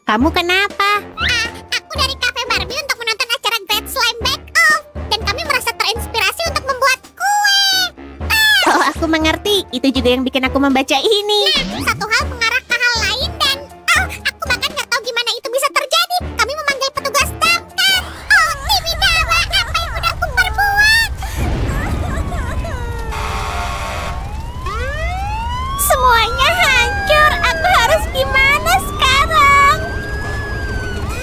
Kamu kenapa? Aku dari Cafe Barbie untuk menonton acara Great Slime Bake Off. Dan kami merasa terinspirasi untuk membuat kue. Oh, aku mengerti. Itu juga yang bikin aku membaca ini. Nah, satu hal mengarah ke hal lain dan... aku bahkan nggak tahu gimana itu bisa terjadi. Kami memanggil petugas damkar. Oh, Tibi Dawa, apa yang udah aku perbuat? Semuanya hancur. Aku harus gimana sekarang?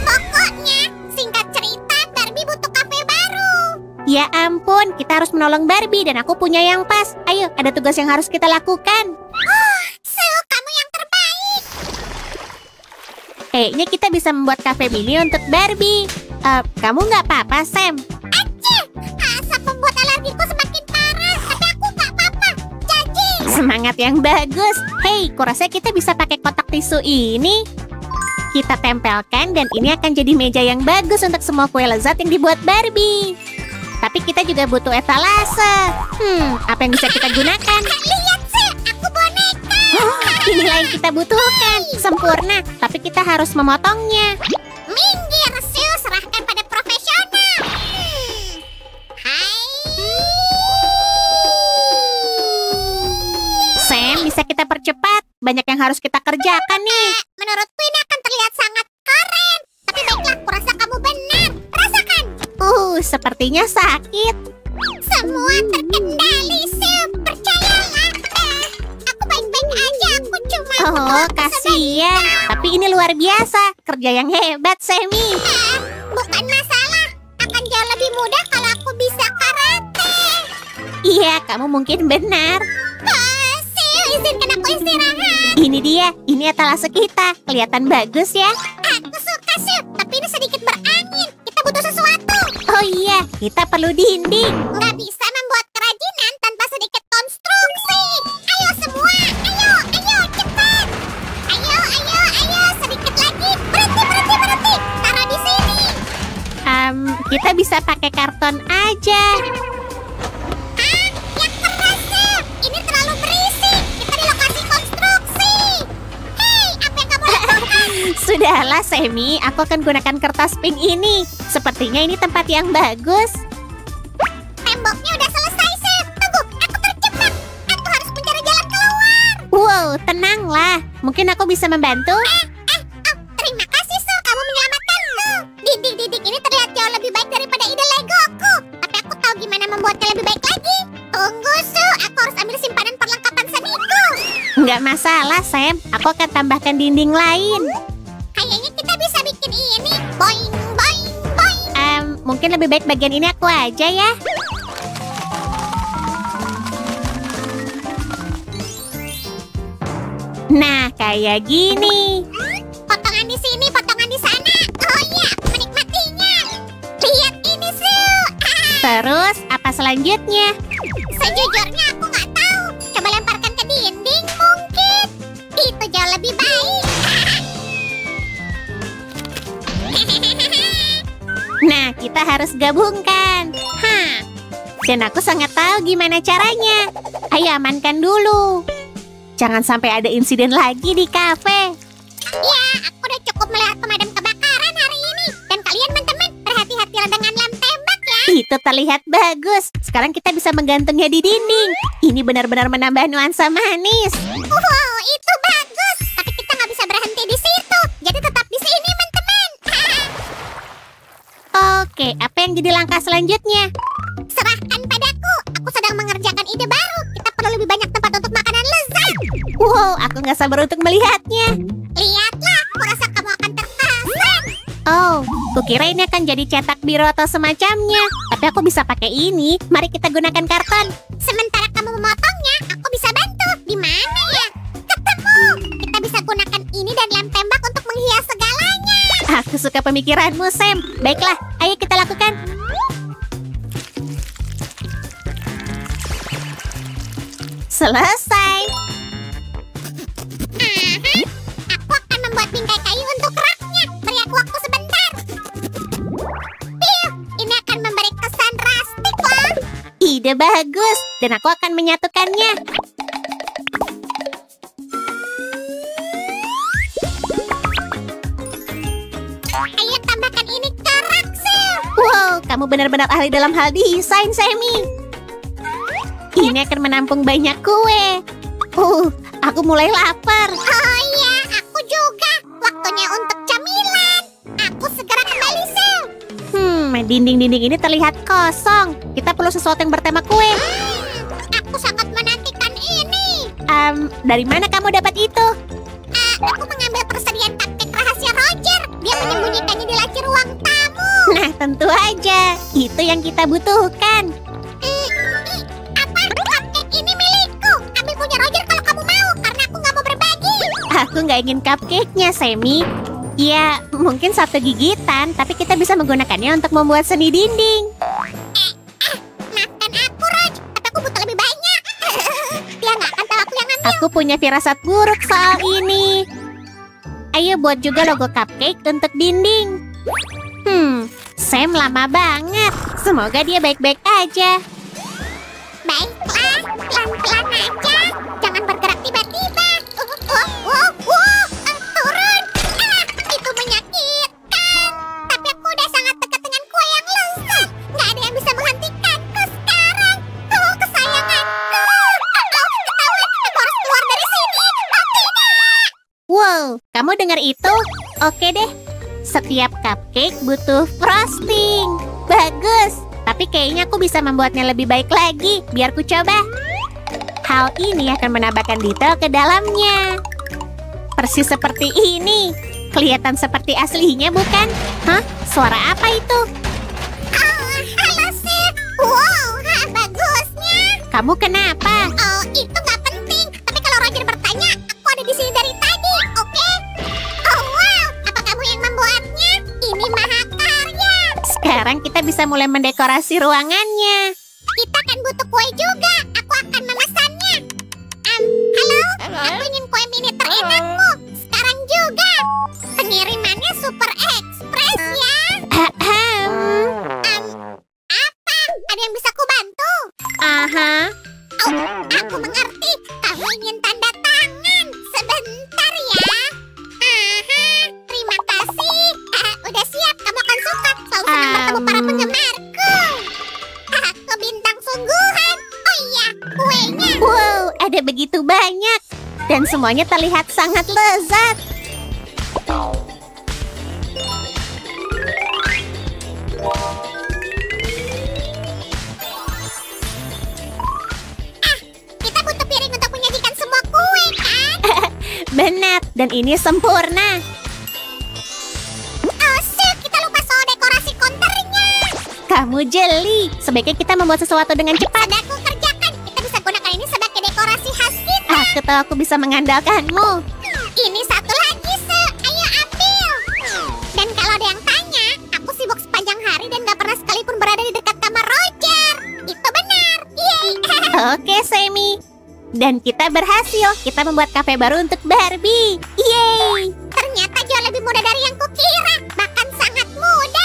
Pokoknya, singkat cerita, Barbie butuh kafe baru. Ya ampun, kita harus menolong Barbie dan aku punya yang pas. Ayo, ada tugas yang harus kita lakukan. Sue, kamu yang terbaik. Kayaknya kita bisa membuat kafe mini untuk Barbie. Kamu nggak apa-apa, Sam? Aceh, asap membuat alergiku semakin parah. Tapi aku nggak apa-apa. Janji. Semangat yang bagus. Hei, kurasa kita bisa pakai kotak tisu ini. Kita tempelkan dan ini akan jadi meja yang bagus untuk semua kue lezat yang dibuat Barbie. Tapi kita juga butuh etalase. Apa yang bisa kita gunakan? Lihat sih, aku boneka. Inilah yang kita butuhkan. Sempurna, tapi kita harus memotongnya. Minggir, Sue, serahkan pada profesional. Hai. Sam, bisa kita percepat? Banyak yang harus kita kerjakan nih. Menurutku ini akan terlihat sangat keren. Tapi baiklah, kurasa kamu benar. Rasakan. Sepertinya sakit. Semua terkendali, Sue. Percayalah. Aku baik-baik aja. Aku cuma... Oh, kasihan. Tapi ini luar biasa. Kerja yang hebat, Sammy. Bukan masalah. Akan jauh lebih mudah kalau aku bisa karate. Iya, kamu mungkin benar. Sue, izinkan aku istirahat. Ini dia. Ini etalase kita. Kelihatan bagus ya. Aku suka, Sue. Tapi ini sedikit berangin. Kita butuh sesuatu. Oh iya, kita perlu dinding. Nggak bisa membuat kerajinan tanpa sedikit konstruksi. Ayo semua, ayo, cepat. Ayo, sedikit lagi. Berhenti. Taruh di sini. Kita bisa pakai karton aja. Yang keras, Sue. Ini terlalu berisik. Kita di lokasi konstruksi. Hei, apa yang kamu lakukan? Sudahlah, Sammy. Aku akan gunakan kertas pink ini. Sepertinya ini tempat yang bagus. Temboknya udah selesai, Sue. Tunggu, aku terjebak. Aku harus mencari jalan keluar. Wow, tenanglah. Mungkin aku bisa membantu. Terima kasih, Sue. Kamu menyelamatkanku. Dinding-dinding ini terlihat jauh lebih baik daripada ide Legoku. Tapi aku tahu gimana membuatnya lebih baik lagi. Tunggu, Sue. Aku harus ambil simpanan perlengkapan seniku. Nggak masalah, Sam. Aku akan tambahkan dinding lain. Kayaknya kita bisa bikin ini. Boing, boing, boing. Mungkin lebih baik bagian ini aku aja ya. Nah, kayak gini. Potongan di sini, potongan di sana. Oh iya, aku menikmatinya. Lihat ini, Sue. Terus, apa selanjutnya? Sejujurnya aku nggak tahu. Coba lemparkan ke dinding mungkin. Itu jauh lebih baik. Nah, kita harus gabungkan. Dan aku sangat tahu gimana caranya. Ayo amankan dulu. Jangan sampai ada insiden lagi di kafe. Ya, aku udah cukup melihat pemadam kebakaran hari ini. Dan kalian teman-teman, berhati-hatilah dengan lem tembak ya. Itu terlihat bagus. Sekarang kita bisa menggantungnya di dinding. Ini benar-benar menambah nuansa manis. Wow, itu bagus. Tapi kita nggak bisa berhenti di situ. Jadi tetap di sini, teman-teman. Oke, apa yang jadi langkah selanjutnya? Serahkan padaku. Aku sedang mengerjakan ide baru. Kita perlu lebih banyak tempat untuk makanan lezat. Wow, aku nggak sabar untuk melihatnya. Lihatlah, kurasa kamu akan terkesan. Oh, kukira ini akan jadi cetak biru atau semacamnya. Tapi aku bisa pakai ini. Mari kita gunakan karton. Sementara kamu memotongnya, aku bisa bantu. Di mana ya? Ketemu. Kita bisa gunakan ini dan lem tembak untuk menghias segalanya. Aku suka pemikiranmu, Sam. Baiklah, ayo kita lakukan. Selesai. Aku akan membuat bingkai kayu untuk raknya. Beri aku waktu sebentar. Piu, ini akan memberi kesan rustik loh. Ide bagus. Dan aku akan menyatukannya. Ayo tambahkan ini karak, Sil. Wow, kamu benar-benar ahli dalam hal desain, Sammy. Ini akan menampung banyak kue. Aku mulai lapar. Oh iya, aku juga. Waktunya untuk camilan. Aku segera kembali, Sil. Dinding-dinding ini terlihat kosong. Kita perlu sesuatu yang bertema kue. Aku sangat menantikan ini. Dari mana kamu dapat itu? Aku mengambil persediaan cupcake rahasia Roger. Dia menyembunyikannya di laci ruang tamu. Nah, tentu aja. Itu yang kita butuhkan. Apa? Cupcake ini milikku. Ambil punya Roger kalau kamu mau, karena aku nggak mau berbagi. Aku nggak ingin cupcake-nya, Sammy. Ya, mungkin satu gigitan, tapi kita bisa menggunakannya untuk membuat seni dinding. Maafkan aku, Roj. Tapi aku butuh lebih banyak. Dia nggak akan tahu aku yang ngambil. Aku punya firasat buruk soal ini. Ayo buat juga logo cupcake untuk dinding. Sam lama banget. Semoga dia baik-baik aja. Baiklah, pelan-pelan aja. Jangan bergerak tiba-tiba. Turun. Itu menyakitkan. Tapi aku udah sangat dekat dengan kue yang lezat. Nggak ada yang bisa menghentikanku sekarang. Kesayanganku. Ketahuan, aku harus keluar dari sini. Tidak. Wow, kamu dengar itu? Oke deh. Setiap cupcake butuh frosting. Bagus. Tapi kayaknya aku bisa membuatnya lebih baik lagi. Biar ku coba. Hal ini akan menambahkan detail ke dalamnya. Persis seperti ini. Kelihatan seperti aslinya, bukan? Hah? Suara apa itu? Halo, Sil. Wow, bagusnya. Kamu kenapa? Oh, itu nggak penting. Tapi kalau Roger bertanya, aku ada di sini dari tadi, oke? Oh, wow. Apa kamu yang membuatnya? Ini mahakarya. Sekarang kita bisa mulai mendekorasi ruangannya. Kita akan butuh kue juga. Aku akan memesannya. Halo? Aku ingin kue mini terenakmu. Sekarang juga. Pengirimannya Super Express ya. Apa? Ada yang bisa kubantu? Aha. Oh, aku mengerti. Kamu ingin tanda tangan. Sebentar ya. Terima kasih. Udah siap. Kamu akan suka. Selalu senang bertemu para penggemarku. Aku bintang sungguhan. Oh iya, kuenya. Wow, ada begitu banyak. Dan semuanya terlihat sangat lezat. Kita butuh piring untuk menyajikan semua kue, kan? Benar, dan ini sempurna. Oh, Sil, kita lupa soal dekorasi konternya. Kamu jeli. Sebaiknya kita membuat sesuatu dengan cepat. Pada aku kerjakan. Kita bisa gunakan ini sebagai dekorasi khas kita. Aku tahu aku bisa mengandalkanmu. Ini satu lagi, Sil. Ayo ambil. Dan kalau ada yang tanya, aku sibuk sepanjang hari dan gak pernah sekalipun berada di dekat kamar Roger. Itu benar. Yeay. Oke, Sammy. Dan kita berhasil. Kita membuat kafe baru untuk Barbie. Yeay. Ternyata jauh lebih mudah dari yang kukira. Bahkan sangat mudah.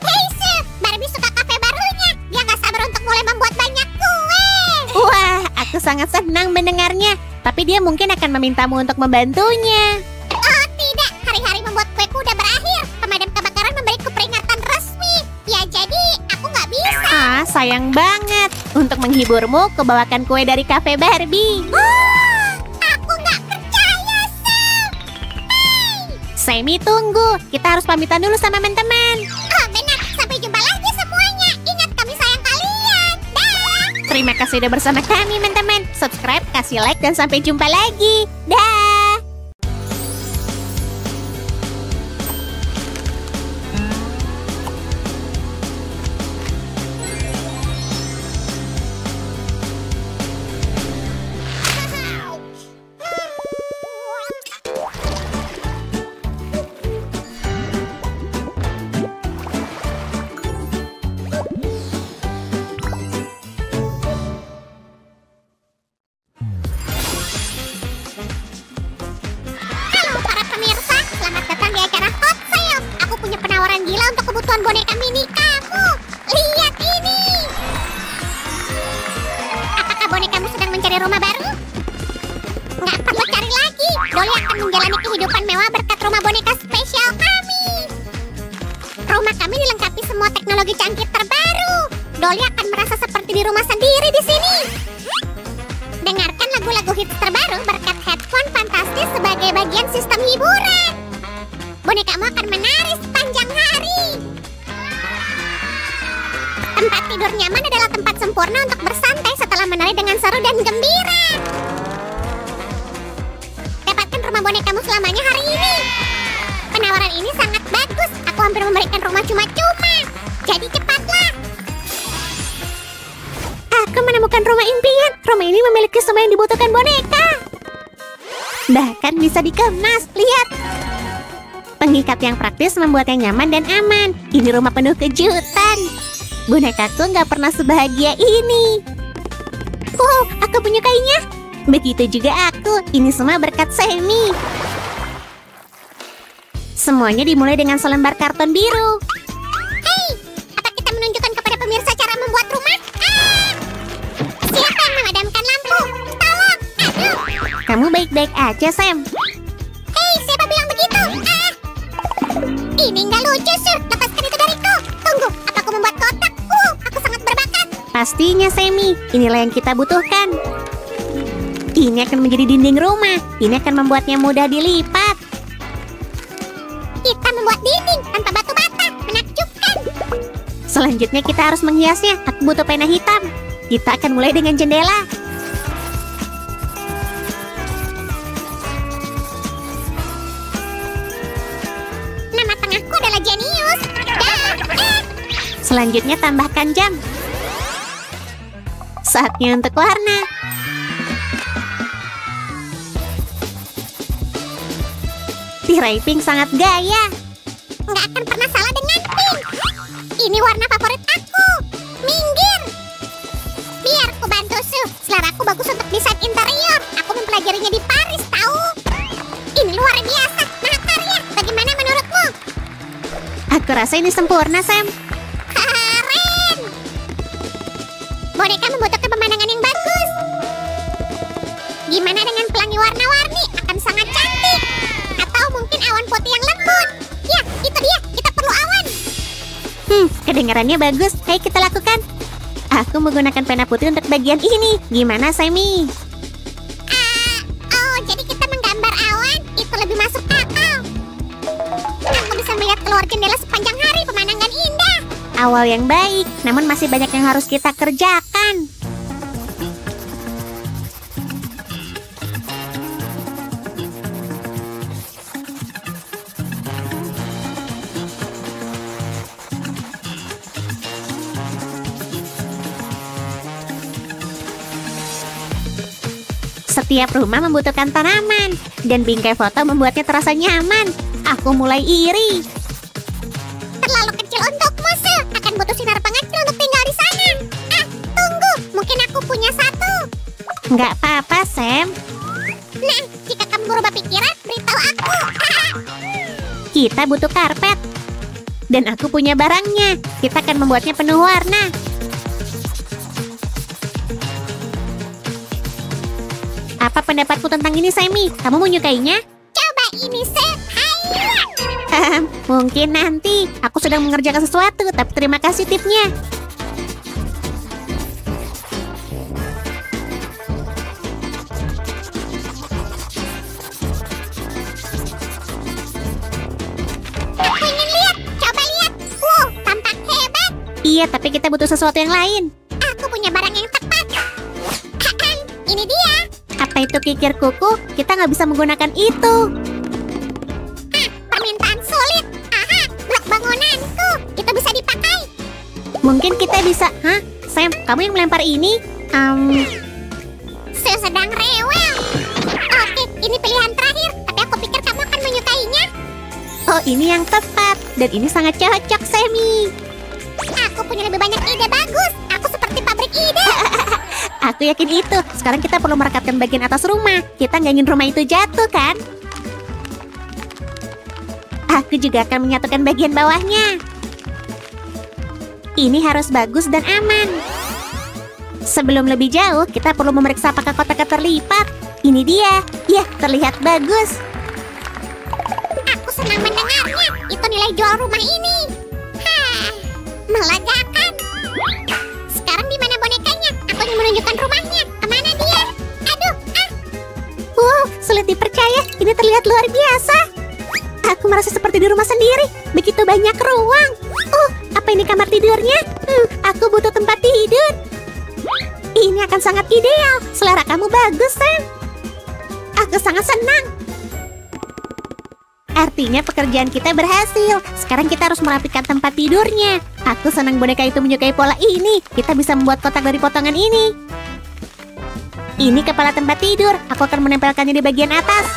Hey, Sil. Barbie suka kafe barunya. Dia gak sabar untuk mulai membuat banyak kue. Wah, aku sangat senang mendengarnya. Tapi dia mungkin akan memintamu untuk membantunya. Oh, tidak. Hari-hari membuat kueku udah berakhir. Pemadam kebakaran memberiku peringatan resmi. Ya, jadi aku nggak bisa. Sayang banget. Untuk menghiburmu, kubawakan kue dari kafe Barbie. Aku nggak percaya, Sil. Hey. Sammy, tunggu. Kita harus pamitan dulu sama teman-teman. Oh, benar. Sampai jumpa lagi semuanya. Ingat, kami sayang kalian. Dah. Terima kasih sudah bersama kami, teman-teman. Subscribe, kasih like, dan sampai jumpa lagi. Dah. clone boneka mini kamu. Lihat ini. Apakah bonekamu sedang mencari rumah baru? Nggak perlu cari lagi. Dolly akan menjalani kehidupan mewah berkat rumah boneka spesial kami. Rumah kami dilengkapi semua teknologi canggih terbaru. Dolly akan merasa seperti di rumah sendiri di sini. Dengarkan lagu-lagu hits terbaru berkat headphone fantastis sebagai bagian sistem hiburan. Bonekamu akan menari sepanjang hari. Tempat tidur nyaman adalah tempat sempurna untuk bersantai setelah menari dengan seru dan gembira. Dapatkan rumah bonekamu selamanya hari ini. Penawaran ini sangat bagus. Aku hampir memberikan rumah cuma-cuma. Jadi cepatlah. Aku menemukan rumah impian. Rumah ini memiliki semua yang dibutuhkan boneka. Bahkan bisa dikemas. Lihat. Pengikat yang praktis membuatnya nyaman dan aman. Ini rumah penuh kejutan. Bonekaku nggak pernah sebahagia ini. Wow, aku menyukainya. Begitu juga aku. Ini semua berkat Sammy. Semuanya dimulai dengan selembar karton biru. Hei, apa kita menunjukkan kepada pemirsa cara membuat rumah? Siapa yang memadamkan lampu? Tolong, aduh. Kamu baik-baik aja, Sam. Hei, siapa bilang begitu? Ini nggak lucu, Sir. Lepaskan itu dariku. Tunggu, apa aku membuat kotak? Aku sangat berbakat. Pastinya, Sammy. Inilah yang kita butuhkan. Ini akan menjadi dinding rumah. Ini akan membuatnya mudah dilipat. Kita membuat dinding tanpa batu bata. Menakjubkan. Selanjutnya kita harus menghiasnya. Aku butuh pena hitam. Kita akan mulai dengan jendela. Nama tengahku adalah Jenius. Selanjutnya tambahkan jam. Saatnya untuk warna. Tirai pink sangat gaya. Nggak akan pernah salah dengan pink. Ini warna favorit aku. Minggir. Biar aku bantu, Su. Seleraku bagus untuk desain interior. Aku mempelajarinya di Paris, tahu? Ini luar biasa. Mahakarya. Bagaimana menurutmu? Aku rasa ini sempurna, Sam. Keren. Boneka membutuhkan pemandangan yang bagus. Gimana dengan pelangi warna-warni? Akan sangat cantik. Atau mungkin awan putih yang lembut. Ya, itu dia. Kita perlu awan. Kedengarannya bagus. Ayo kita lakukan. Aku menggunakan pena putih untuk bagian ini. Gimana, Sammy? Jadi kita menggambar awan. Itu lebih masuk akal. Aku bisa melihat keluar jendela sepanjang hari. Pemandangan indah. Awal yang baik, namun masih banyak yang harus kita kerjakan. Setiap rumah membutuhkan tanaman, dan bingkai foto membuatnya terasa nyaman. Aku mulai iri. Terlalu kecil untukmu, Su. Akan butuh sinar pengecil untuk tinggal di sana. Tunggu. Mungkin aku punya satu. Nggak apa-apa, Sam. Nah, jika kamu berubah pikiran, beritahu aku. Kita butuh karpet. Dan aku punya barangnya. Kita akan membuatnya penuh warna. Apa pendapatmu tentang ini, Sammy? Kamu menyukainya? Coba ini, Su. Mungkin nanti. Aku sedang mengerjakan sesuatu, tapi terima kasih tipnya. Aku ingin lihat. Coba lihat. Wow, tampak hebat. Iya, tapi kita butuh sesuatu yang lain. Aku punya barang yang tepat. Ini dia. Apa itu kikir kuku? Kita nggak bisa menggunakan itu. Permintaan sulit. Blok bangunanku. Itu bisa dipakai. Mungkin kita bisa... Hah? Sam, kamu yang melempar ini? Su sedang rewel. Oke, ini pilihan terakhir. Tapi aku pikir kamu akan menyukainya. Oh, ini yang tepat. Dan ini sangat cocok, Sammy. Aku punya lebih banyak ide bagus. Aku seperti pabrik ide. Aku yakin itu. Sekarang kita perlu merekatkan bagian atas rumah. Kita nggak ingin rumah itu jatuh, kan? Aku juga akan menyatukan bagian bawahnya. Ini harus bagus dan aman. Sebelum lebih jauh, kita perlu memeriksa apakah kotaknya terlipat. Ini dia. Ya, terlihat bagus. Aku senang mendengarnya. Itu nilai jual rumah ini. Hah, melegakan. Sekarang di mana bonekanya? Aku ingin menunjukkan rumahnya. Kemana dia? Aduh, Wow, sulit dipercaya. Ini terlihat luar biasa. Aku merasa seperti di rumah sendiri. Begitu banyak ruang. Apa ini kamar tidurnya? Aku butuh tempat tidur. Ini akan sangat ideal. Selera kamu bagus, Sam. Aku sangat senang. Artinya pekerjaan kita berhasil. Sekarang kita harus merapikan tempat tidurnya. Aku senang boneka itu menyukai pola ini. Kita bisa membuat kotak dari potongan ini. Ini kepala tempat tidur. Aku akan menempelkannya di bagian atas.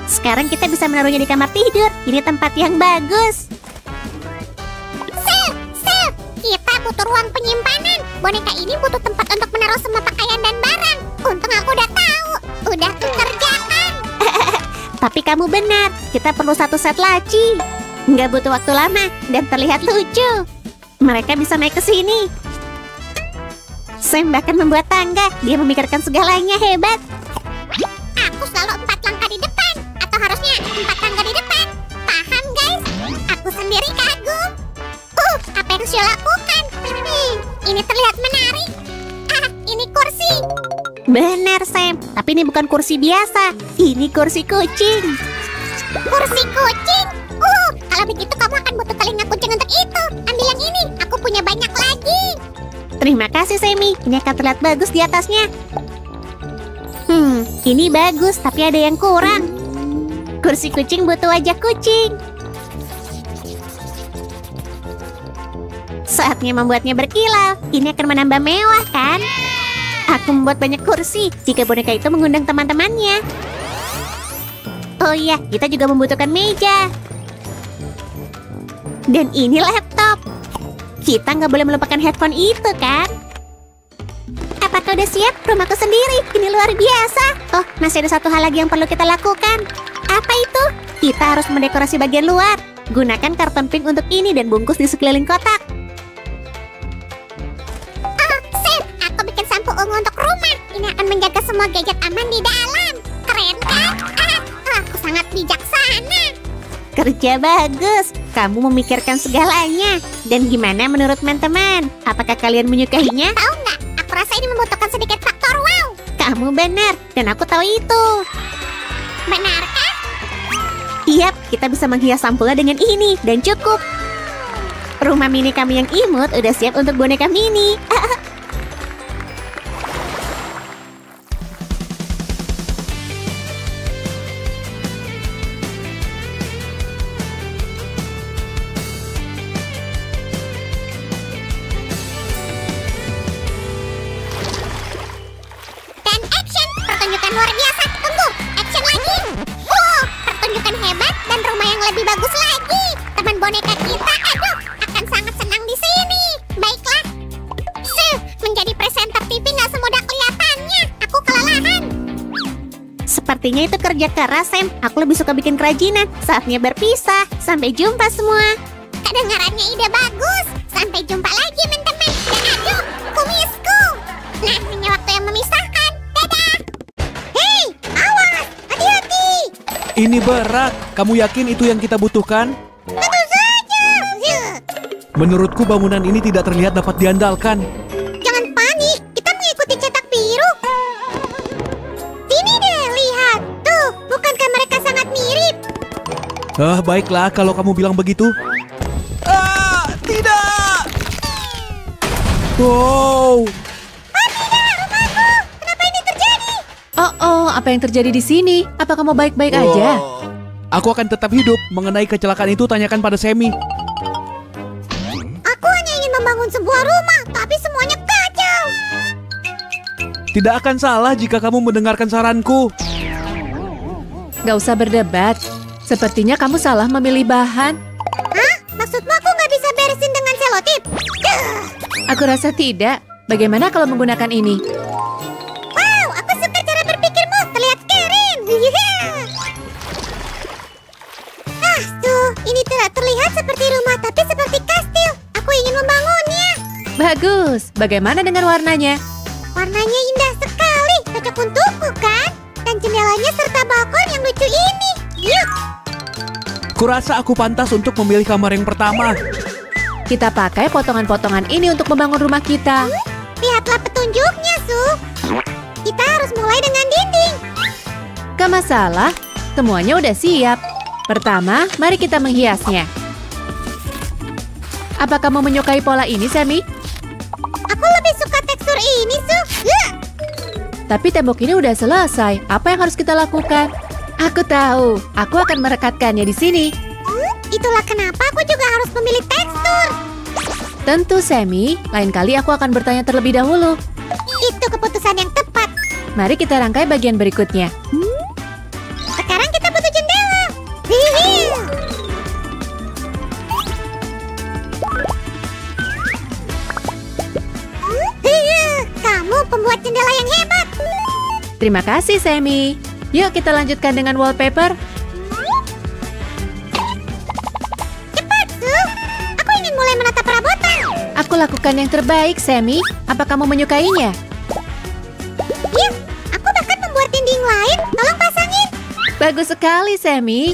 Sekarang kita bisa menaruhnya di kamar tidur. Ini tempat yang bagus. Sel, kita butuh ruang penyimpanan. Boneka ini butuh tempat untuk menaruh semua pakaian dan barang. Untung aku udah tahu. Udah kukerjakan. Tapi kamu benar, kita perlu satu set laci. Nggak butuh waktu lama dan terlihat lucu. Mereka bisa naik ke sini. Sam bahkan membuat tangga. Dia memikirkan segalanya, hebat. Aku selalu 4 langkah di depan. Atau harusnya 4 tangga di depan. Paham, guys? Aku sendiri kagum. Apa yang Shio lakukan? Ini terlihat menarik. Ini kursi. Benar, Sam. Tapi ini bukan kursi biasa. Ini kursi kucing. Kursi kucing? Kalau begitu kamu akan butuh telinga kucing untuk itu. Ambil yang ini. Aku punya banyak lagi. Terima kasih, Sammy. Ini akan terlihat bagus di atasnya. Ini bagus, tapi ada yang kurang. Kursi kucing butuh wajah kucing. Saatnya membuatnya berkilau. Ini akan menambah mewah, kan? Aku membuat banyak kursi jika boneka itu mengundang teman-temannya. Oh iya, kita juga membutuhkan meja. Dan ini laptop. Kita nggak boleh melupakan headphone itu, kan? Apakah udah siap? Rumahku sendiri. Ini luar biasa. Oh, masih ada satu hal lagi yang perlu kita lakukan. Apa itu? Kita harus mendekorasi bagian luar. Gunakan karton pink untuk ini dan bungkus di sekeliling kotak. Sam, aku bikin sampo ungu untuk rumah. Ini akan menjaga semua gadget aman di dalam. Keren kan? Aku sangat bijaksana. Kerja bagus. Kamu memikirkan segalanya. Dan gimana menurut teman-teman? Apakah kalian menyukainya? Tahu nggak? Aku rasa ini membutuhkan sedikit faktor wow. Kamu benar, dan aku tahu itu. Benarkah? Yap, kita bisa menghias sampulnya dengan ini, dan cukup. Rumah mini kami yang imut udah siap untuk boneka mini. Dan action, pertunjukan luar biasa. Tunggu, action lagi. Pertunjukan hebat dan rumah yang lebih bagus lagi. Teman boneka kita, akan sangat senang di sini. Baiklah. Menjadi presenter TV nggak semudah kelihatannya. Aku kelelahan. Sepertinya itu kerja keras, Sam. Aku lebih suka bikin kerajinan. Saatnya berpisah. Sampai jumpa semua. Kedengarannya ide bagus. Sampai jumpa lagi, teman-teman. Dan kumisku. Nah, hanya waktu yang memisahkan. Dadah. Hei, awas. Hati-hati. Ini berat. Kamu yakin itu yang kita butuhkan? Tentu saja. Menurutku bangunan ini tidak terlihat dapat diandalkan. Jangan panik. Kita mengikuti cetak biru. Sini deh, lihat. Tuh, bukankah mereka sangat mirip? Baiklah kalau kamu bilang begitu. Tidak! Wow! Kenapa ini terjadi? Apa yang terjadi di sini? Apa kamu baik-baik aja? Aku akan tetap hidup. Mengenai kecelakaan itu tanyakan pada Sammy. Aku hanya ingin membangun sebuah rumah, tapi semuanya kacau. Tidak akan salah jika kamu mendengarkan saranku. Gak usah berdebat. Sepertinya kamu salah memilih bahan. Hah? Maksudmu aku nggak bisa beresin dengan selotip? Aku rasa tidak. Bagaimana kalau menggunakan ini? Wow, aku suka cara berpikirmu. Terlihat keren. Tuh, ini tidak terlihat seperti rumah, tapi seperti kastil. Aku ingin membangun. bagaimana dengan warnanya? Warnanya indah sekali, cocok untukku kan? Dan jendelanya serta balkon yang lucu ini. Yuk, Kurasa aku pantas untuk memilih kamar yang pertama. Kita pakai potongan-potongan ini untuk membangun rumah kita. lihatlah petunjuknya, Su. Kita harus mulai dengan dinding. Gak masalah, semuanya udah siap. Pertama, mari kita menghiasnya. Apa kamu menyukai pola ini, Sammy? Aku lebih suka tekstur ini, Su. Tapi tembok ini udah selesai. Apa yang harus kita lakukan? Aku tahu. Aku akan merekatkannya di sini. Itulah kenapa aku juga harus memilih tekstur. Tentu, Sammy. Lain kali aku akan bertanya terlebih dahulu. Itu keputusan yang tepat. Mari kita rangkai bagian berikutnya. Sekarang kita butuh jendela. Hihi. Kamu pembuat jendela yang hebat. Terima kasih, Sammy. Yuk kita lanjutkan dengan wallpaper. Cepat, Su. Aku ingin mulai menata perabotan. Aku lakukan yang terbaik, Sammy. Apa kamu menyukainya? Ya, aku bahkan membuat dinding lain. Tolong pasangin. Bagus sekali, Sammy.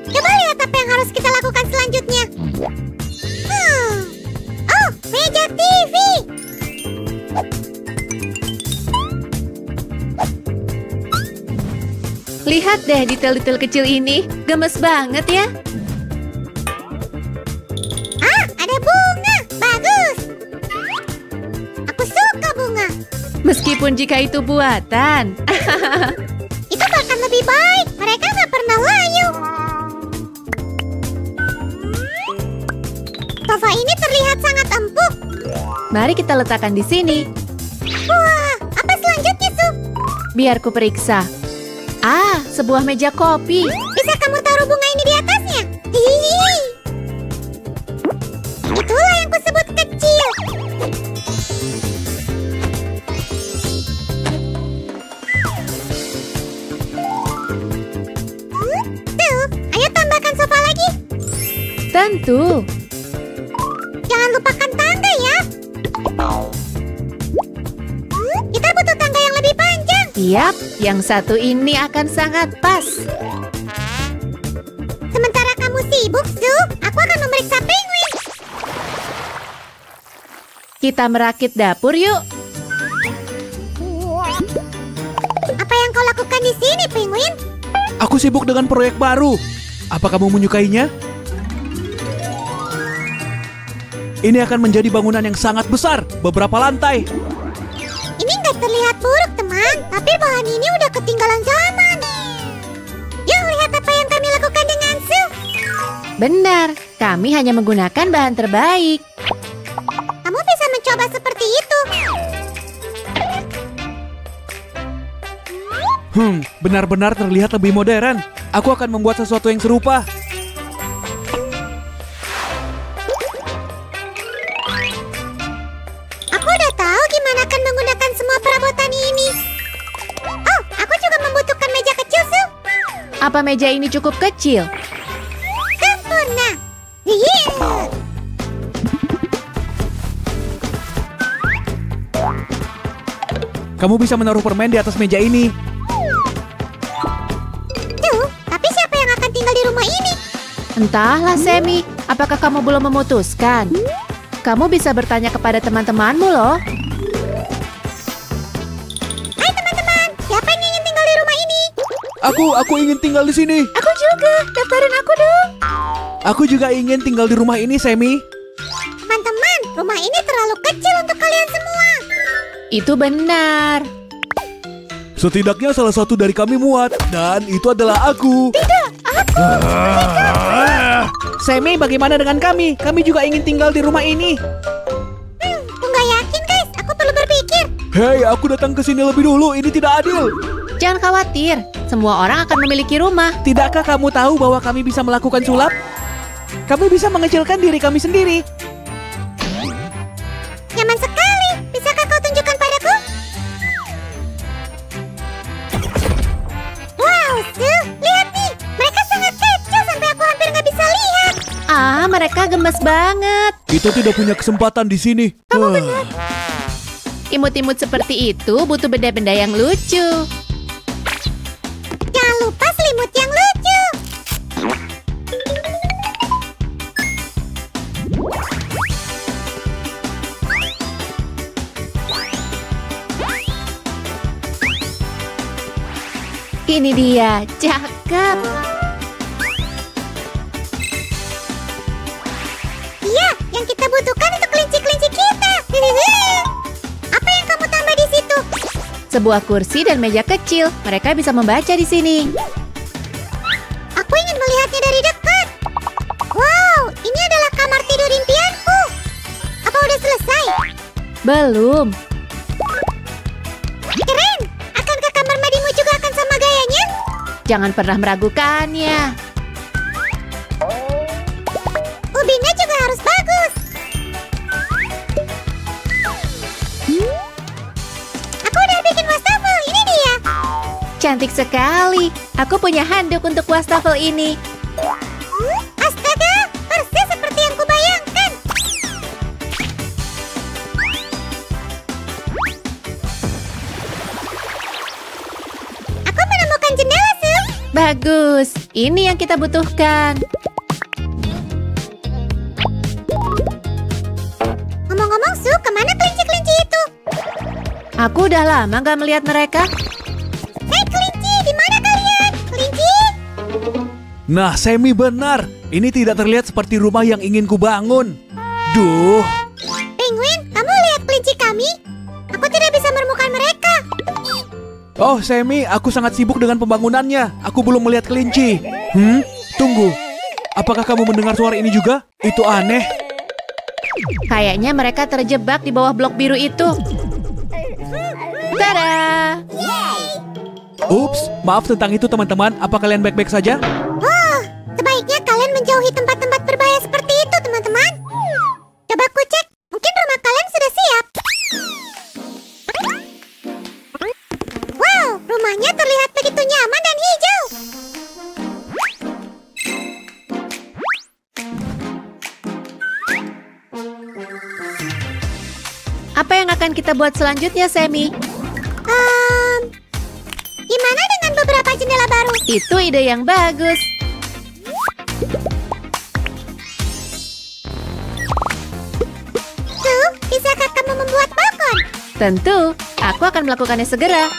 Coba lihat apa yang harus kita lakukan selanjutnya. Oh, meja TV. Lihat deh detail-detail kecil ini. Gemes banget ya. Ah, ada bunga. Bagus. Aku suka bunga. Meskipun jika itu buatan. Itu bahkan lebih baik. Mereka nggak pernah layu. Sofa ini terlihat sangat empuk. Mari kita letakkan di sini. Wah, apa selanjutnya, Su? Biar ku periksa. Ah, sebuah meja kopi. Bisa kamu taruh bunga ini di atasnya? Hihihi. Itulah yang kusebut kecil. Tuh, ayo tambahkan sofa lagi. Tentu. Jangan lupakan tangga ya. Kita butuh tangga yang lebih panjang. Siap, yang satu ini akan sangat pas. Sementara kamu sibuk, Su, aku akan memeriksa penguin. Kita merakit dapur yuk. Apa yang kau lakukan di sini, penguin? Aku sibuk dengan proyek baru. Apa kamu menyukainya? Ini akan menjadi bangunan yang sangat besar, beberapa lantai. Ini nggak terlihat buruk, teman. Tapi bahan ini udah ketinggalan zaman. Yuk, lihat apa yang kami lakukan dengan Su. Benar, kami hanya menggunakan bahan terbaik. Kamu bisa mencoba seperti itu. Benar-benar terlihat lebih modern. Aku akan membuat sesuatu yang serupa. Aku udah tahu gimana akan menggunakan semua perabotan ini. Oh, aku juga membutuhkan meja kecil, Su. Apa meja ini cukup kecil? Sempurna. Hihi. Kamu bisa menaruh permen di atas meja ini. Tuh, tapi siapa yang akan tinggal di rumah ini? Entahlah, Sammy. Apakah kamu belum memutuskan? Kamu bisa bertanya kepada teman-temanmu loh. Hai teman-teman, siapa yang ingin tinggal di rumah ini? Aku ingin tinggal di sini. Aku juga, daftarin aku dong. Aku juga ingin tinggal di rumah ini, Sammy. Teman-teman, rumah ini terlalu kecil untuk kalian semua. Itu benar. Setidaknya salah satu dari kami muat, dan itu adalah aku. Tidak, aku. Sammy, bagaimana dengan kami? Kami juga ingin tinggal di rumah ini. Aku nggak yakin, guys. Aku perlu berpikir. Hei, aku datang ke sini lebih dulu. Ini tidak adil. Jangan khawatir, semua orang akan memiliki rumah. Tidakkah kamu tahu bahwa kami bisa melakukan sulap? Kami bisa mengecilkan diri kami sendiri. Nyaman sekali. Bisakah kau tunjukkan padaku? Wow, Su. Lihat nih. Mereka sangat kecil sampai aku hampir nggak bisa lihat. Ah, mereka gemes banget. Kita tidak punya kesempatan di sini. Imut-imut seperti itu butuh benda-benda yang lucu. Jangan lupa selimut yang lucu. Ini dia, cakep. Iya, yang kita butuhkan untuk kelinci-kelinci kita. Apa yang kamu tambah di situ? Sebuah kursi dan meja kecil. Mereka bisa membaca di sini. Aku ingin melihatnya dari dekat. Wow, ini adalah kamar tidur impianku. Apa udah selesai? Belum. Keren. Akankah kamar mandimu juga akan sama gayanya? Jangan pernah meragukannya. Ubinnya juga harus bagus. Aku udah bikin wastafel, ini dia. Cantik sekali. Aku punya handuk untuk wastafel ini. Astaga, persis seperti yang kubayangkan. Aku menemukan jendela, Su. Bagus. Ini yang kita butuhkan. Ngomong-ngomong, Su, kemana kelinci-kelinci itu? Aku udah lama gak melihat mereka. Hei, kelinci, di mana kalian? Kelinci? Nah, Sammy benar. Ini tidak terlihat seperti rumah yang ingin kubangun. Duh. Penguin, kamu lihat kelinci kami? Aku tidak bisa menemukan mereka. Oh, Sammy, aku sangat sibuk dengan pembangunannya. Aku belum melihat kelinci. Tunggu. Apakah kamu mendengar suara ini juga? Itu aneh. Kayaknya mereka terjebak di bawah blok biru itu. Tada! Ups, maaf tentang itu teman-teman. Apa kalian baik-baik saja? Oh, sebaiknya kalian menjauhi tempat-tempat berbahaya seperti itu, teman-teman. Coba ku cek, mungkin rumah kalian sudah siap. Wow, rumahnya terlihat begitu nyaman dan hijau. Apa yang akan kita buat selanjutnya, Sammy? Gimana dengan beberapa jendela baru? Itu ide yang bagus. Su, bisakah kamu membuat balkon? Tentu, aku akan melakukannya segera.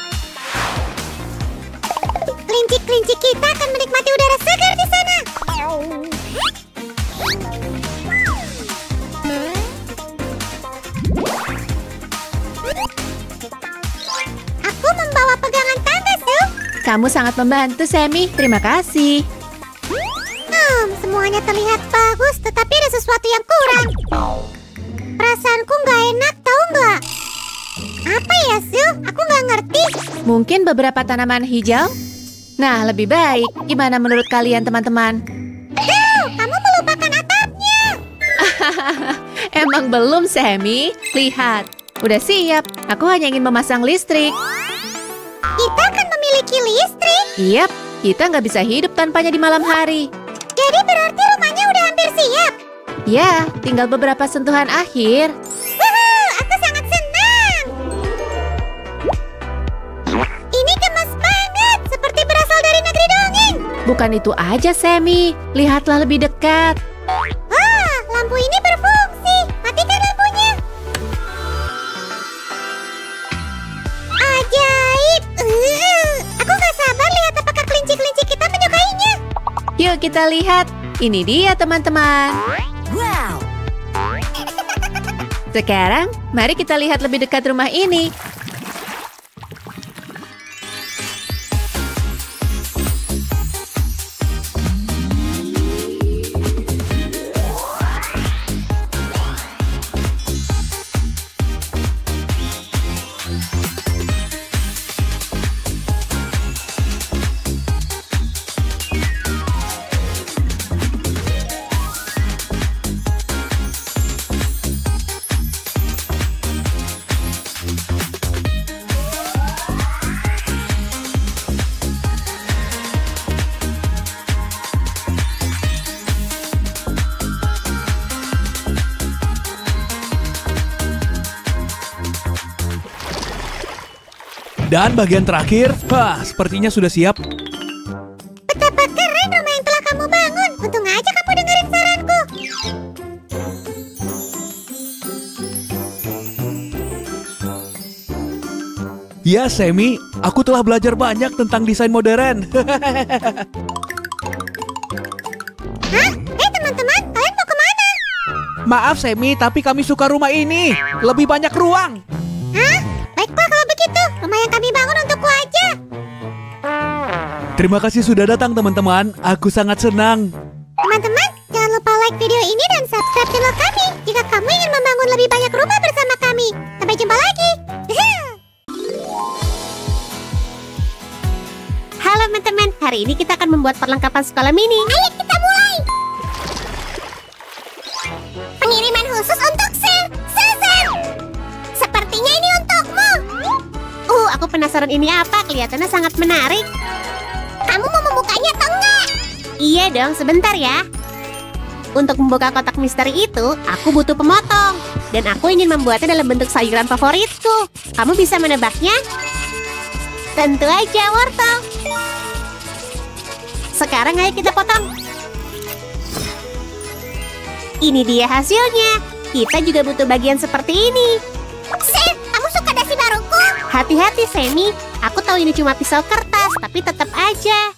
Kelinci-kelinci kita akan menikmati udara segar di sana. Aku membawa pegangan tangga, Su. Kamu sangat membantu, Sammy. Terima kasih. Semuanya terlihat bagus, tetapi ada sesuatu yang kurang. Perasaanku nggak enak, tahu nggak? Apa ya, Su? Aku nggak ngerti. Mungkin beberapa tanaman hijau? Nah, lebih baik. Gimana menurut kalian, teman-teman? Kamu melupakan atapnya. Emang belum, Sammy? Lihat. Udah siap. Aku hanya ingin memasang listrik. Kita akan memiliki listrik. Yap, kita nggak bisa hidup tanpanya di malam hari. Jadi berarti rumahnya udah hampir siap. Ya, tinggal beberapa sentuhan akhir. Wuhu, aku sangat senang. Ini gemes banget, seperti berasal dari negeri dongeng. Bukan itu aja, Sammy. Lihatlah lebih dekat. Wah, lampu ini berfungsi. Matikan lampunya. Ajaib. Aku gak sabar lihat apakah kelinci-kelinci kita menyukainya. Yuk kita lihat. Ini dia, teman-teman. Wow. Sekarang, mari kita lihat lebih dekat rumah ini. Dan bagian terakhir, sepertinya sudah siap. Betapa keren rumah yang telah kamu bangun. Untung aja kamu dengerin saranku. Ya, Sammy, aku telah belajar banyak tentang desain modern. Hah? Hei teman-teman, kalian mau kemana? Maaf, Sammy, tapi kami suka rumah ini. Lebih banyak ruang. Hah? Baiklah kalau begitu, rumah yang kami bangun untukku aja. Terima kasih sudah datang, teman-teman. Aku sangat senang. Teman-teman, jangan lupa like video ini dan subscribe channel kami jika kamu ingin membangun lebih banyak rumah bersama kami. Sampai jumpa lagi. Halo teman-teman, hari ini kita akan membuat perlengkapan sekolah mini. Ayo kita mulai. Pengiriman khusus untuk Susan. Sepertinya ini untukmu. Aku penasaran ini apa, kelihatannya sangat menarik. Kamu mau membukanya atau enggak? Iya dong, sebentar ya. Untuk membuka kotak misteri itu, aku butuh pemotong. Dan aku ingin membuatnya dalam bentuk sayuran favoritku. Kamu bisa menebaknya? Tentu aja, wortel. Sekarang ayo kita potong. Ini dia hasilnya. Kita juga butuh bagian seperti ini. Sam, kamu suka dasi baruku? Hati-hati, Sammy. Aku tahu ini cuma pisau kertas, tapi tetap aja.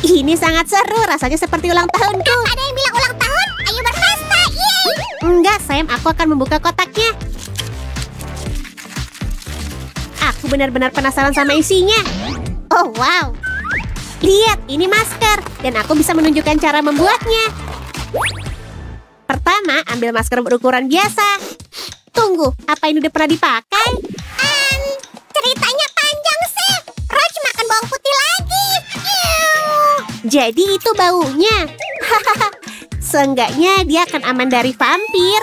Ini sangat seru, rasanya seperti ulang tahunku. Ada yang bilang ulang tahun? Ayo berpesta, yeay! Enggak, Sam, aku akan membuka kotaknya. Aku benar-benar penasaran sama isinya. Oh, wow. Lihat, ini masker. Dan aku bisa menunjukkan cara membuatnya. Pertama, ambil masker berukuran biasa. Tunggu, apa ini udah pernah dipakai? Ceritanya panjang sih. Roach makan bawang putih lagi. Jadi itu baunya. Seenggaknya dia akan aman dari vampir.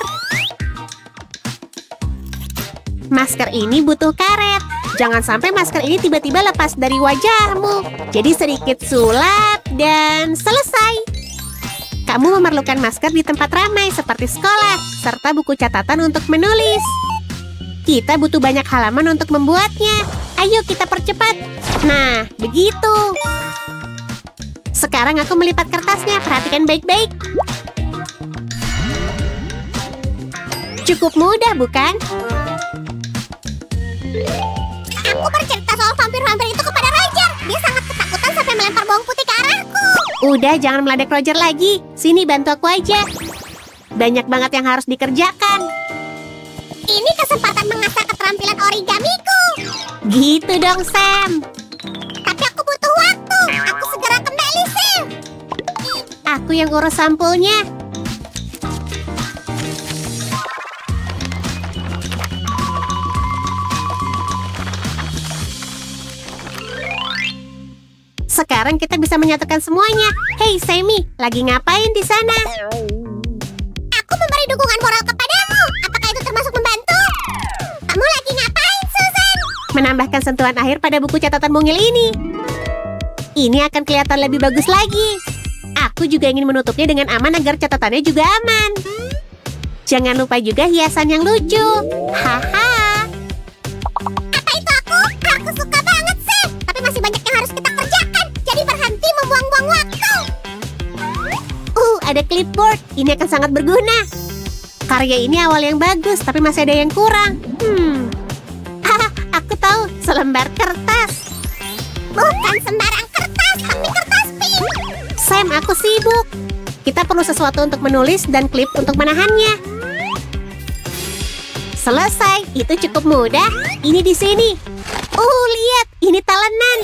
Masker ini butuh karet. Jangan sampai masker ini tiba-tiba lepas dari wajahmu. Jadi sedikit sulap dan selesai. Kamu memerlukan masker di tempat ramai seperti sekolah, serta buku catatan untuk menulis. Kita butuh banyak halaman untuk membuatnya. Ayo kita percepat. Nah, begitu. Sekarang aku melipat kertasnya. Perhatikan baik-baik. Cukup mudah, bukan? Aku bercerita soal vampir-vampir itu kepada Roger. Dia sangat ketakutan sampai melempar bawang putih ke arahku. Udah, jangan meledek Roger lagi. Sini, bantu aku aja. Banyak banget yang harus dikerjakan. Ini kesempatan mengasah keterampilan origamiku. Gitu dong, Sam. Tapi aku butuh waktu. Aku segera kembali, Sam. Aku yang urus sampulnya. Sekarang kita bisa menyatukan semuanya. Hei, Sammy, lagi ngapain di sana? Aku memberi dukungan moral kepadamu. Apakah itu termasuk membantu? Kamu lagi ngapain, Susan? Menambahkan sentuhan akhir pada buku catatan mungil ini. Ini akan kelihatan lebih bagus lagi. Aku juga ingin menutupnya dengan aman agar catatannya juga aman. Jangan lupa juga hiasan yang lucu. Haha. Apa itu aku? Aku suka banget, Sam. Tapi masih banyak yang harus kita kerjakan. Jadi berhenti membuang-buang waktu. Ada clipboard. Ini akan sangat berguna. Karya ini awal yang bagus, tapi masih ada yang kurang. Aku tahu. Selembar kertas. Bukan sembarang kertas, tapi kertas pink. Sam, aku sibuk. Kita perlu sesuatu untuk menulis dan klip untuk menahannya. Selesai. Itu cukup mudah. Ini di sini. Lihat. Ini talenan.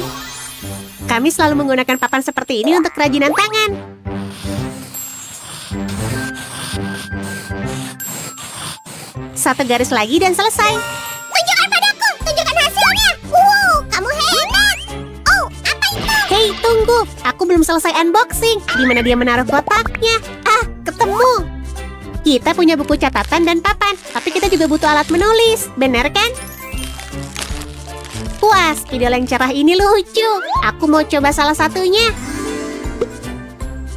Kami selalu menggunakan papan seperti ini untuk kerajinan tangan. Satu garis lagi dan selesai. Tunjukkan padaku. Tunjukkan hasilnya. Wow, kamu hebat. Oh, apa itu? Hei, tunggu. Aku belum selesai unboxing. Di mana dia menaruh kotaknya? Ketemu. Kita punya buku catatan dan papan, tapi kita juga butuh alat menulis. Benar kan? Puas, spidol yang cerah ini lucu. Aku mau coba salah satunya.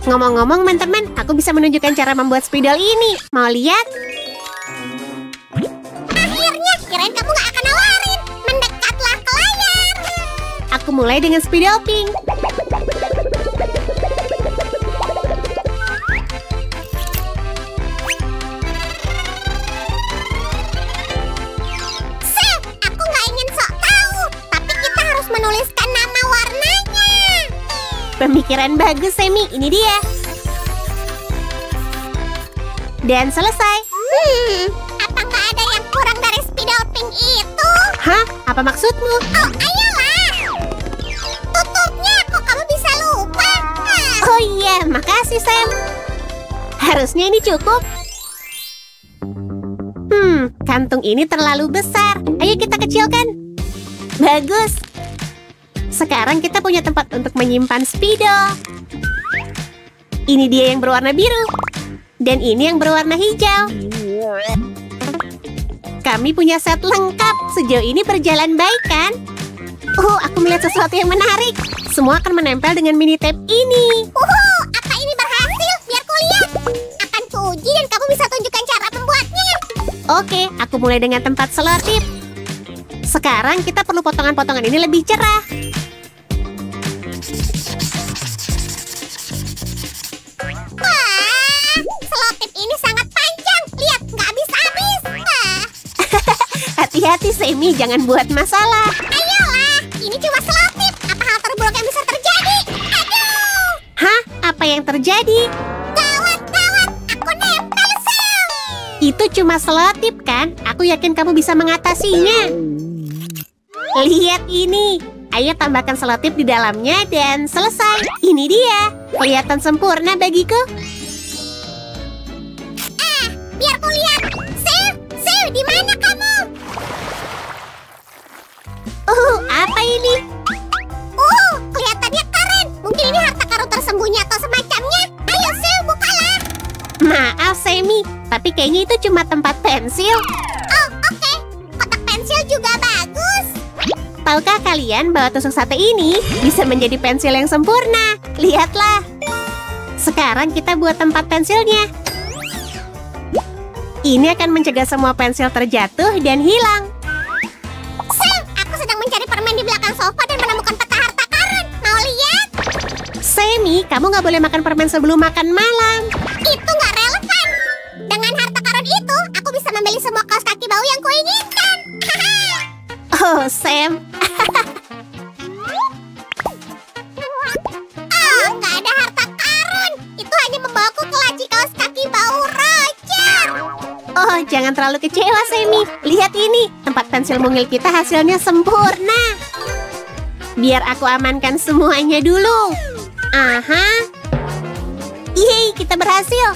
Ngomong-ngomong, teman-teman, aku bisa menunjukkan cara membuat spidol ini. Mau lihat? Akhirnya, kirain kamu gak akan awal. mulai dengan speed hopping. Sam, aku nggak ingin sok tahu, tapi kita harus menuliskan nama warnanya. Pemikiran bagus, Sammy. Ini dia. Dan selesai. Apa nggak ada yang kurang dari speed hopping itu? Hah? Apa maksudmu? Oh, ayolah. Tutupnya, kok kamu bisa lupa? Oh iya, makasih, Sam. Harusnya ini cukup. Kantung ini terlalu besar. Ayo kita kecilkan. Bagus. Sekarang kita punya tempat untuk menyimpan spidol. Ini dia yang berwarna biru. Dan ini yang berwarna hijau. Kami punya set lengkap. Sejauh ini berjalan baik, kan? Oh, aku melihat sesuatu yang menarik. Semua akan menempel dengan mini tape ini. Apa ini berhasil? Biar kulihat. Akan kuuji dan kamu bisa tunjukkan cara membuatnya. Oke, aku mulai dengan tempat selotip. Sekarang kita perlu potongan-potongan ini lebih cerah. Wah, selotip ini sangat panjang. Lihat, nggak habis-habis. Hati-hati, Sammy, jangan buat masalah. Ayolah, ini cuma selotip. Apa hal terburuk yang bisa terjadi? Aduh, Hah? Apa yang terjadi? gawat, aku nempel, Sam. Itu cuma selotip, kan? Aku yakin kamu bisa mengatasinya. Lihat ini. Ayo tambahkan selotip di dalamnya dan selesai. Ini dia. Kelihatan sempurna bagiku. Biar kulihat. Sam, di mana kamu? Apa ini? Kelihatannya keren. Mungkin ini harta karun tersembunyi atau semacamnya. Ayo, Sam, bukalah. Maaf, Sammy, tapi kayaknya itu cuma tempat pensil. Oh, oke. Kotak pensil juga bagus. Tahukah kalian bahwa tusuk sate ini bisa menjadi pensil yang sempurna? Lihatlah. Sekarang kita buat tempat pensilnya. Ini akan mencegah semua pensil terjatuh dan hilang. Sam, aku sedang mencari permen di belakang sofa dan menemukan peta harta karun. Mau lihat? Sammy, kamu nggak boleh makan permen sebelum makan malam. Itu nggak relevan. Dengan harta karun itu, aku bisa membeli semua kaos kaki bau yang kuinginkan. Oh, Sam. Nggak ada harta karun. Itu hanya membawaku ke laci kaos kaki bau Roger. Oh, jangan terlalu kecewa, Sammy. Lihat ini, tempat pensil mungil kita hasilnya sempurna. Biar aku amankan semuanya dulu. Aha. Yeay, kita berhasil.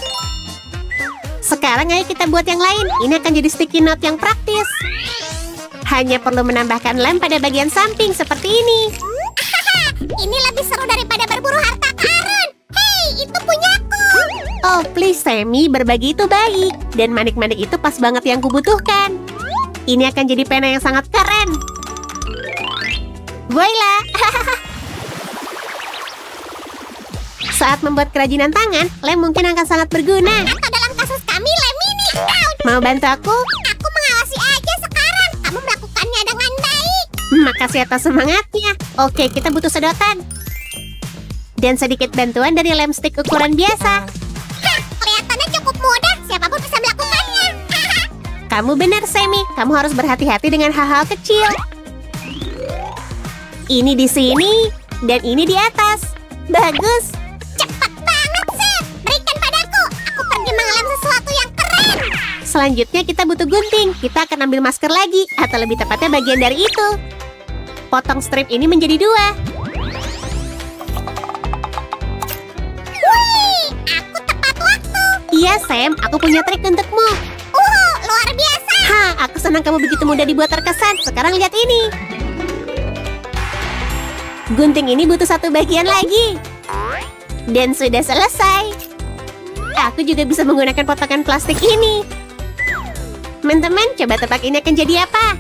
Sekarang ayo kita buat yang lain. Ini akan jadi sticky note yang praktis. Hanya perlu menambahkan lem pada bagian samping seperti ini. Ini lebih seru daripada berburu harta karun. Hei, itu punyaku. Oh, please, Sammy, berbagi itu baik. Dan manik-manik itu pas banget yang kubutuhkan. Ini akan jadi pena yang sangat keren. Voila! Saat membuat kerajinan tangan, lem mungkin akan sangat berguna. Atau dalam kasus kami, lem ini. Mau bantu aku? Aku mengawasi aja sekarang. Kamu melakukannya dengan baik. Makasih atas semangatnya. Oke, kita butuh sedotan. Dan sedikit bantuan dari lem stick ukuran biasa. Kelihatannya cukup mudah. Siapapun bisa melakukannya. Kamu benar, Sammy. Kamu harus berhati-hati dengan hal-hal kecil. Ini di sini, dan ini di atas. Bagus. Cepat banget, Sam. Berikan padaku. Aku pergi mengelem sesuatu yang keren. Selanjutnya kita butuh gunting. Kita akan ambil masker lagi, atau lebih tepatnya bagian dari itu. Potong strip ini menjadi 2. Wih, aku tepat waktu. Iya, Sam. Aku punya trik untukmu. Luar biasa. Aku senang kamu begitu mudah dibuat terkesan. Sekarang lihat ini. Gunting ini butuh 1 bagian lagi. Dan sudah selesai. Aku juga bisa menggunakan potongan plastik ini. Teman-teman, coba tebak ini akan jadi apa?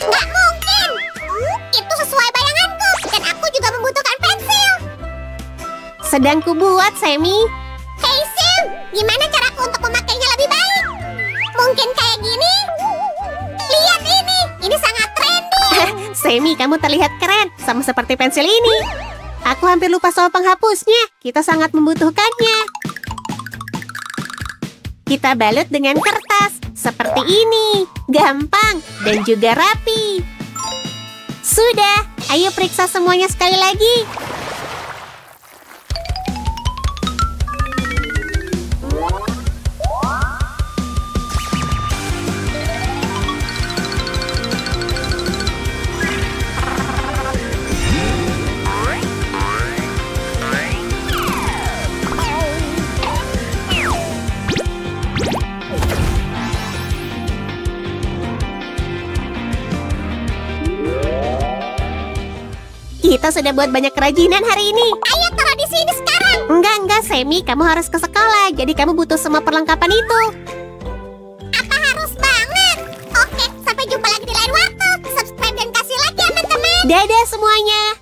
Nggak mungkin. Itu sesuai bayanganku. Dan aku juga membutuhkan pensil. Sedang kubuat, Sammy. Hei, Sam. Gimana caraku untuk memakainya lebih baik? Semi, kamu terlihat keren, sama seperti pensil ini. Aku hampir lupa soal penghapusnya. Kita sangat membutuhkannya. Kita balut dengan kertas, seperti ini. Gampang, dan juga rapi. Sudah, ayo periksa semuanya sekali lagi. Kita sudah buat banyak kerajinan hari ini. Ayo taruh di sini sekarang. Enggak, Semi. Kamu harus ke sekolah. Jadi kamu butuh semua perlengkapan itu. Apa harus banget? Oke, sampai jumpa lagi di lain waktu. Subscribe dan kasih like ya, teman-teman. Dadah semuanya.